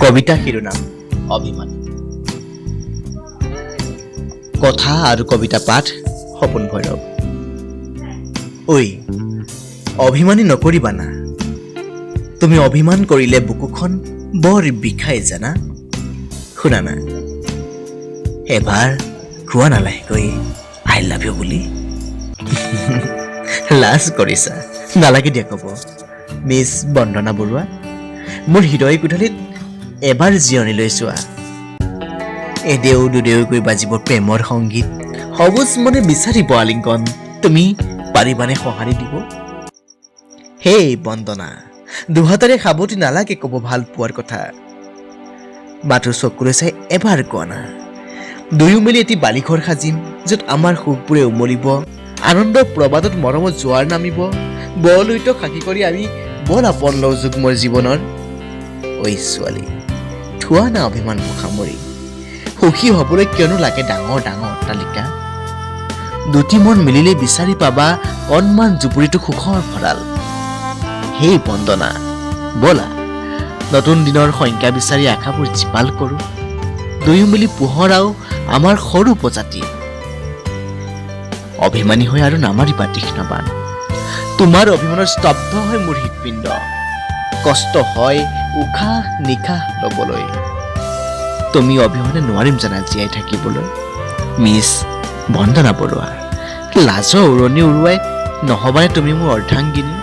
কবিতা শিৰোনাম অভিমানী। কথা আৰু কবিতা পাঠ সপোন ভৈৰৱ। ঐ অভিমানী নকৰিবা না, তুমি অভিমান কৰিলে বুকুখন বৰ বিষাই জানা। শুনা না, এবাৰ কোৱা নালাগেকৈ আই লাভ ইউ বুলি। লাজ কৰিছা, নালাগে দিয়া ক'ব। মিছ বন্দনা বৰুৱা, মোৰ হৃদয় কোঠালিত এবাৰ জিৰণি লৈ চোৱা। এদেও দুদেউকৈ বাজিব প্ৰেমৰ সংগীত, সবুজ মনে বিচাৰিব আলিংগন, তুমি পাৰিবানে সঁহাৰি দিব? হে বন্দনা, দুহাতেৰে সাৱটি নালাগে ক'ব ভাল পোৱাৰ কথা। মাথো চকুৰে চাই এবাৰ কোৱা না, দুয়ো মিলি এটি বালিঘৰ সাজিম, য'ত আমাৰ সুখবোৰে উমলিব, আনন্দৰ প্ৰবাদত মৰমত জোৱাৰ নামিব। বলুইত সাক্ষী কৰি আমি বল আপন লওঁ যুগ্মৰ জীৱনৰ। ঐ ছোৱালী, থোৱা না অভিমান সামৰি, সুখী হ'বলৈ কিয়নো লাগে ডাঙৰ ডাঙৰ অট্টালিকা। দুটি মন মিলিলে বিচাৰি পাবা কণমান জুপুৰিটো সুখৰ ভঁৰাল। হেই বন্দনা, ব'লা নতুন দিনৰ সংখ্যা বিচাৰি আশাবোৰ জীপাল কৰোঁ, দুয়ো মিলি পোহৰাও আমাৰ সৰু প্ৰজাতি। অভিমানী হৈ আৰু নামাৰিবা তীক্ষ্ণবান, তোমাৰ অভিমানৰ স্তব্ধ হয় মোৰ হৃদপিণ্ড। কষ্ট হয় উশাহ নিশাহ ল'বলৈ, তুমি অবিহনে নোৱাৰিম জানা জীয়াই থাকিবলৈ। মিছ বন্দনা বৰুৱা, লাজৰ উৰণি উৰুৱাই নহবানে তুমি মোৰ অৰ্ধাংগিনী।